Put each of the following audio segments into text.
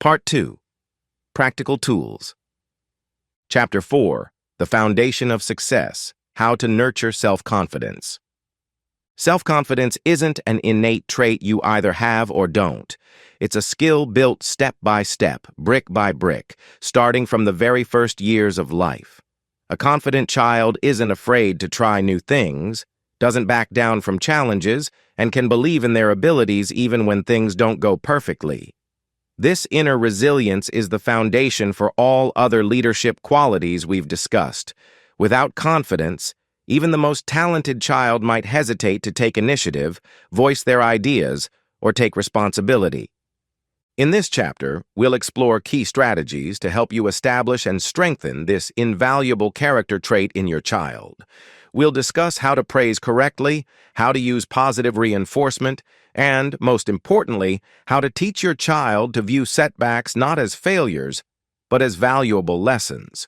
Part 2. Practical Tools. Chapter 4. The Foundation of Success. How to Nurture Self-Confidence. Self-confidence isn't an innate trait you either have or don't. It's a skill built step by step, brick by brick, starting from the very first years of life. A confident child isn't afraid to try new things, doesn't back down from challenges, and can believe in their abilities even when things don't go perfectly. This inner resilience is the foundation for all other leadership qualities we've discussed. Without confidence, even the most talented child might hesitate to take initiative, voice their ideas, or take responsibility. In this chapter, we'll explore key strategies to help you establish and strengthen this invaluable character trait in your child. We'll discuss how to praise correctly, how to use positive reinforcement, and, most importantly, how to teach your child to view setbacks not as failures, but as valuable lessons.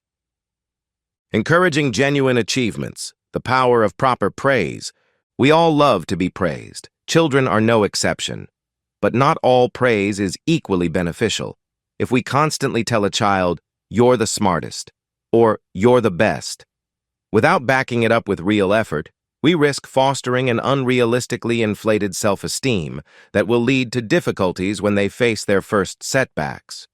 Encouraging genuine achievements, the power of proper praise. We all love to be praised. Children are no exception. But not all praise is equally beneficial. If we constantly tell a child, "You're the smartest," or "You're the best," without backing it up with real effort, we risk fostering an unrealistically inflated self-esteem that will lead to difficulties when they face their first setbacks.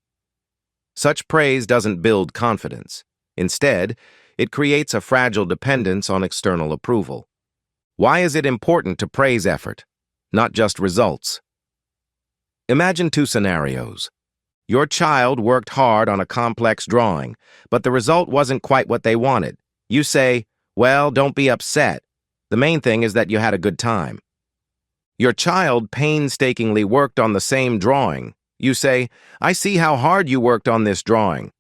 Such praise doesn't build confidence. Instead, it creates a fragile dependence on external approval. Why is it important to praise effort, not just results? Imagine two scenarios. Your child worked hard on a complex drawing, but the result wasn't quite what they wanted. You say, "Well, don't be upset. The main thing is that you had a good time." Your child painstakingly worked on the same drawing. You say, "I see how hard you worked on this drawing.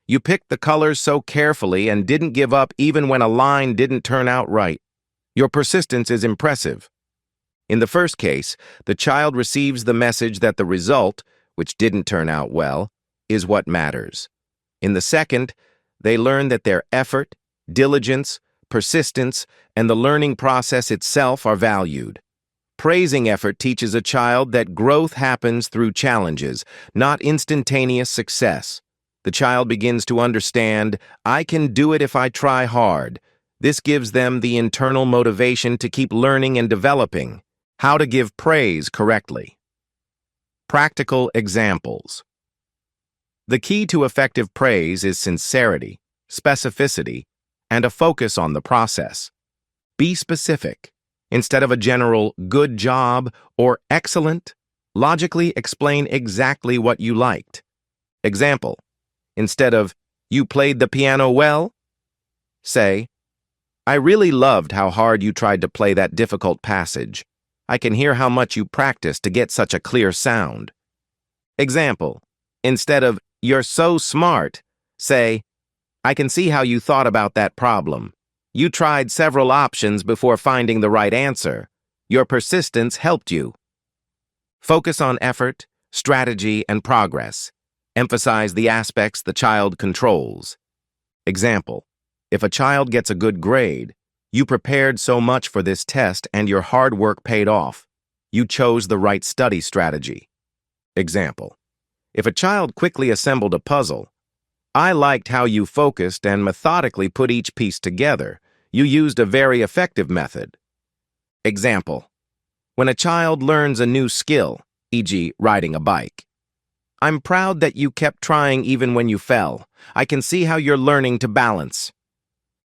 You picked the colors so carefully and didn't give up even when a line didn't turn out right. Your persistence is impressive." In the first case, the child receives the message that the result, which didn't turn out well, is what matters. In the second, they learn that their effort, diligence, persistence, and the learning process itself are valued. Praising effort teaches a child that growth happens through challenges, not instantaneous success. The child begins to understand, "I can do it if I try hard." This gives them the internal motivation to keep learning and developing. How to give praise correctly. Practical examples. The key to effective praise is sincerity, specificity, and a focus on the process. Be specific. Instead of a general "good job" or "excellent," logically explain exactly what you liked. Example, instead of "You played the piano well," say, "I really loved how hard you tried to play that difficult passage. I can hear how much you practiced to get such a clear sound." Example, instead of "You're so smart," say, "I can see how you thought about that problem. You tried several options before finding the right answer. Your persistence helped you." Focus on effort, strategy, and progress. Emphasize the aspects the child controls. Example, if a child gets a good grade, "You prepared so much for this test and your hard work paid off. You chose the right study strategy." Example, if a child quickly assembled a puzzle, "I liked how you focused and methodically put each piece together. You used a very effective method." Example, when a child learns a new skill, e.g., riding a bike, "I'm proud that you kept trying even when you fell. I can see how you're learning to balance."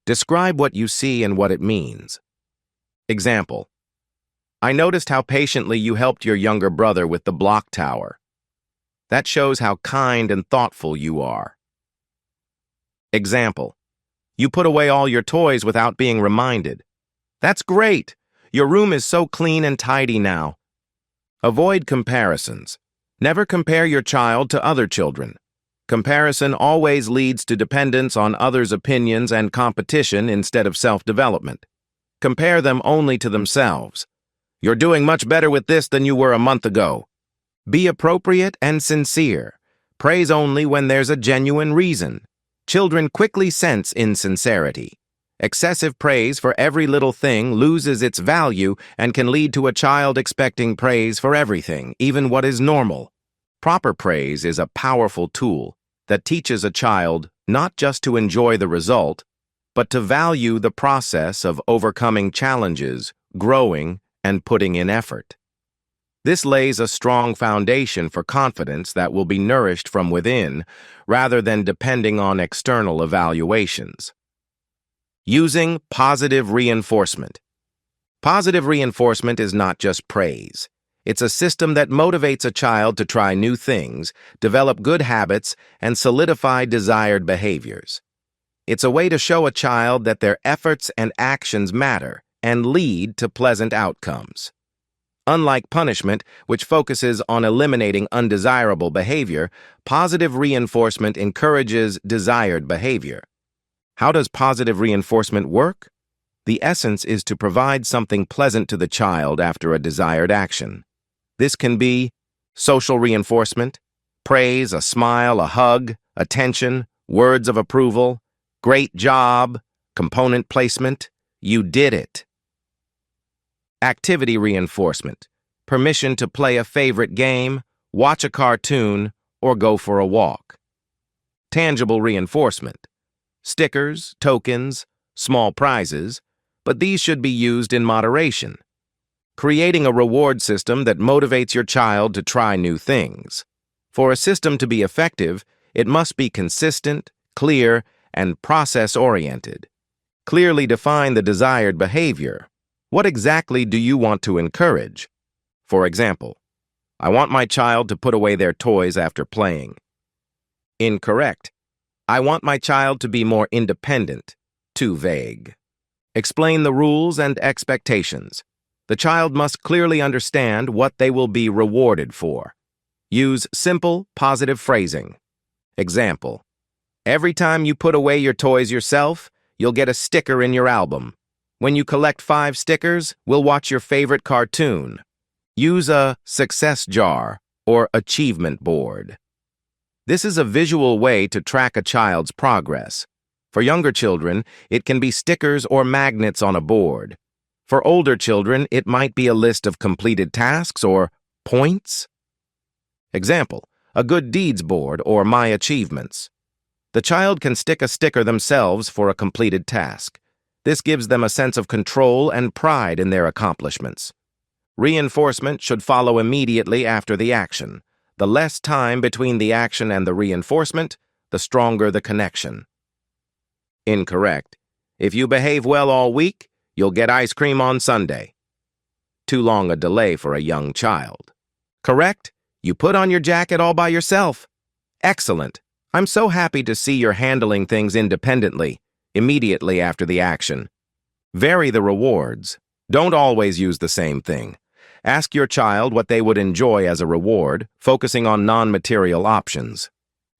Describe what you see and what it means. Example, "I noticed how patiently you helped your younger brother with the block tower. That shows how kind and thoughtful you are." Example, "You put away all your toys without being reminded. That's great. Your room is so clean and tidy now." Avoid comparisons. Never compare your child to other children. Comparison always leads to dependence on others' opinions and competition instead of self-development. Compare them only to themselves. "You're doing much better with this than you were a month ago." Be appropriate and sincere. Praise only when there's a genuine reason. Children quickly sense insincerity. Excessive praise for every little thing loses its value and can lead to a child expecting praise for everything, even what is normal. Proper praise is a powerful tool that teaches a child not just to enjoy the result, but to value the process of overcoming challenges, growing, and putting in effort. This lays a strong foundation for confidence that will be nourished from within, rather than depending on external evaluations. Using positive reinforcement. Positive reinforcement is not just praise. It's a system that motivates a child to try new things, develop good habits, and solidify desired behaviors. It's a way to show a child that their efforts and actions matter and lead to pleasant outcomes. Unlike punishment, which focuses on eliminating undesirable behavior, positive reinforcement encourages desired behavior. How does positive reinforcement work? The essence is to provide something pleasant to the child after a desired action. This can be social reinforcement, praise, a smile, a hug, attention, words of approval, great job, component placement, you did it. Activity reinforcement, permission to play a favorite game, watch a cartoon, or go for a walk. Tangible reinforcement, stickers, tokens, small prizes, but these should be used in moderation. Creating a reward system that motivates your child to try new things. For a system to be effective, it must be consistent, clear, and process-oriented. Clearly define the desired behavior. What exactly do you want to encourage? For example, I want my child to put away their toys after playing. Incorrect. I want my child to be more independent. Too vague. Explain the rules and expectations. The child must clearly understand what they will be rewarded for. Use simple, positive phrasing. Example, every time you put away your toys yourself, you'll get a sticker in your album. When you collect 5 stickers, we'll watch your favorite cartoon. Use a success jar or achievement board. This is a visual way to track a child's progress. For younger children, it can be stickers or magnets on a board. For older children, it might be a list of completed tasks or points. Example, a good deeds board or my achievements. The child can stick a sticker themselves for a completed task. This gives them a sense of control and pride in their accomplishments. Reinforcement should follow immediately after the action. The less time between the action and the reinforcement, the stronger the connection. Incorrect. If you behave well all week, you'll get ice cream on Sunday. Too long a delay for a young child. Correct. You put on your jacket all by yourself. Excellent. I'm so happy to see you're handling things independently, immediately after the action. Vary the rewards. Don't always use the same thing. Ask your child what they would enjoy as a reward, focusing on non-material options.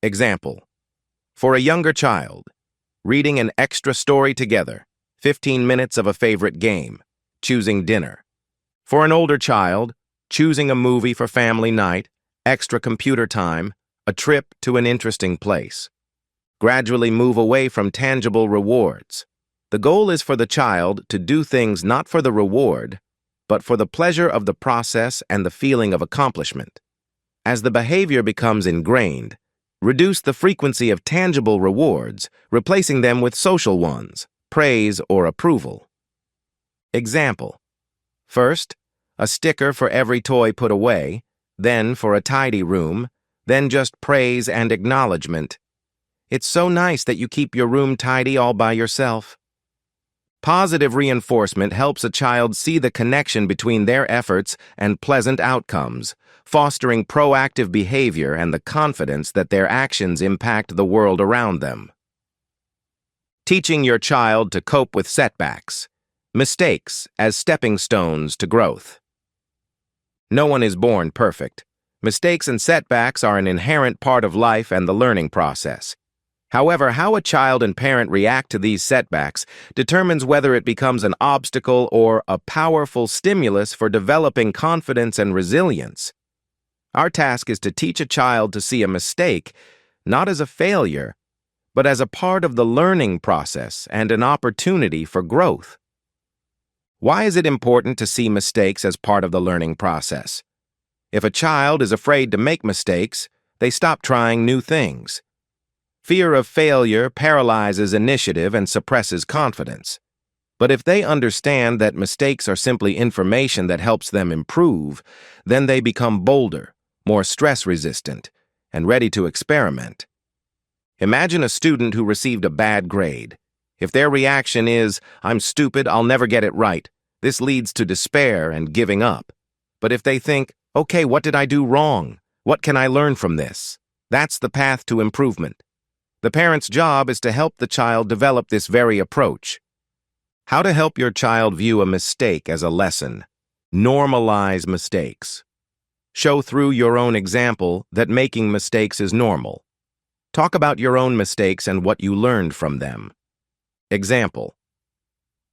Example, for a younger child, reading an extra story together, 15 minutes of a favorite game, choosing dinner. For an older child, choosing a movie for family night, extra computer time, a trip to an interesting place. Gradually move away from tangible rewards. The goal is for the child to do things not for the reward, but for the pleasure of the process and the feeling of accomplishment. As the behavior becomes ingrained, reduce the frequency of tangible rewards, replacing them with social ones, praise or approval. Example, first, a sticker for every toy put away, then for a tidy room, then just praise and acknowledgement. It's so nice that you keep your room tidy all by yourself. Positive reinforcement helps a child see the connection between their efforts and pleasant outcomes, fostering proactive behavior and the confidence that their actions impact the world around them. Teaching your child to cope with setbacks, mistakes as stepping stones to growth. No one is born perfect. Mistakes and setbacks are an inherent part of life and the learning process. However, how a child and parent react to these setbacks determines whether it becomes an obstacle or a powerful stimulus for developing confidence and resilience. Our task is to teach a child to see a mistake not as a failure, but as a part of the learning process and an opportunity for growth. Why is it important to see mistakes as part of the learning process? If a child is afraid to make mistakes, they stop trying new things. Fear of failure paralyzes initiative and suppresses confidence. But if they understand that mistakes are simply information that helps them improve, then they become bolder, more stress-resistant, and ready to experiment. Imagine a student who received a bad grade. If their reaction is, "I'm stupid, I'll never get it right," this leads to despair and giving up. But if they think, "Okay, what did I do wrong? What can I learn from this?" That's the path to improvement. The parent's job is to help the child develop this very approach. How to help your child view a mistake as a lesson. Normalize mistakes. Show through your own example that making mistakes is normal. Talk about your own mistakes and what you learned from them. Example: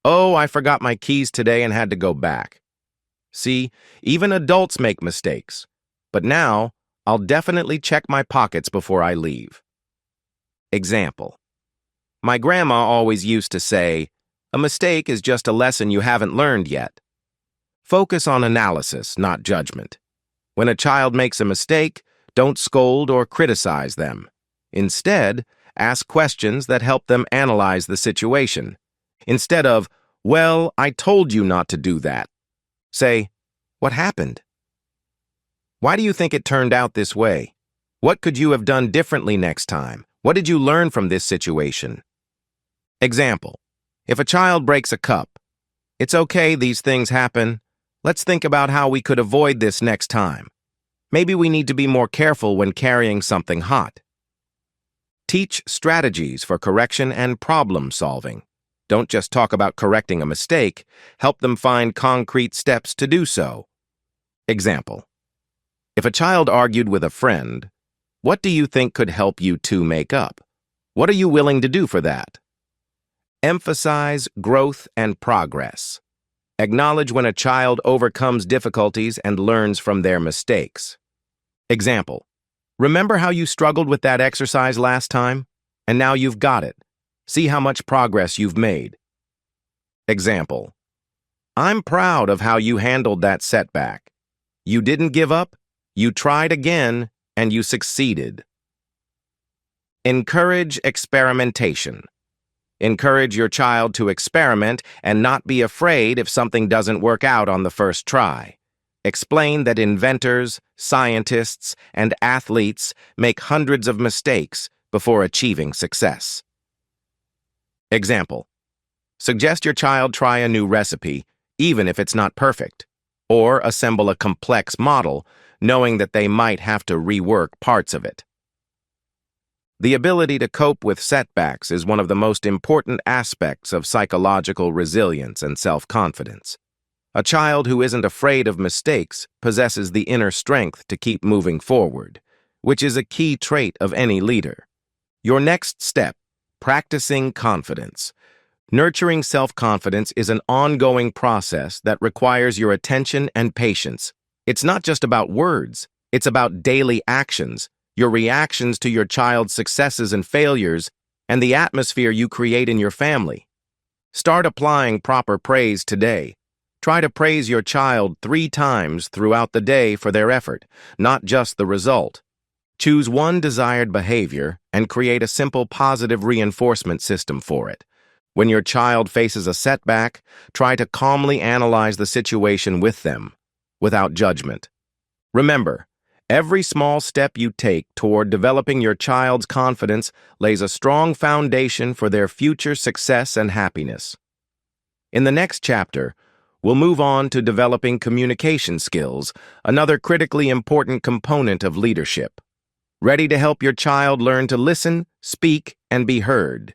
"Oh, I forgot my keys today and had to go back. See, even adults make mistakes. But now, I'll definitely check my pockets before I leave." Example: "My grandma always used to say, 'A mistake is just a lesson you haven't learned yet.'" Focus on analysis, not judgment. When a child makes a mistake, don't scold or criticize them. Instead, ask questions that help them analyze the situation. Instead of, "Well, I told you not to do that," say, "What happened? Why do you think it turned out this way? What could you have done differently next time? What did you learn from this situation?" Example: "If a child breaks a cup, it's okay, these things happen. Let's think about how we could avoid this next time. Maybe we need to be more careful when carrying something hot." Teach strategies for correction and problem solving. Don't just talk about correcting a mistake, help them find concrete steps to do so. Example: "If a child argued with a friend, what do you think could help you two make up? What are you willing to do for that?" Emphasize growth and progress. Acknowledge when a child overcomes difficulties and learns from their mistakes. Example: "Remember how you struggled with that exercise last time? And now you've got it. See how much progress you've made." Example: "I'm proud of how you handled that setback. You didn't give up, you tried again, and you succeeded." Encourage experimentation. Encourage your child to experiment and not be afraid if something doesn't work out on the first try. Explain that inventors, scientists, and athletes make hundreds of mistakes before achieving success. Example: Suggest your child try a new recipe, even if it's not perfect, or assemble a complex model, knowing that they might have to rework parts of it. The ability to cope with setbacks is one of the most important aspects of psychological resilience and self-confidence. A child who isn't afraid of mistakes possesses the inner strength to keep moving forward, which is a key trait of any leader. Your next step: practicing confidence. Nurturing self-confidence is an ongoing process that requires your attention and patience. It's not just about words, it's about daily actions, your reactions to your child's successes and failures, and the atmosphere you create in your family. Start applying proper praise today. Try to praise your child 3 times throughout the day for their effort, not just the result. Choose one desired behavior and create a simple positive reinforcement system for it. When your child faces a setback, try to calmly analyze the situation with them, without judgment. Remember, every small step you take toward developing your child's confidence lays a strong foundation for their future success and happiness. In the next chapter, we'll move on to developing communication skills, another critically important component of leadership. Ready to help your child learn to listen, speak, and be heard?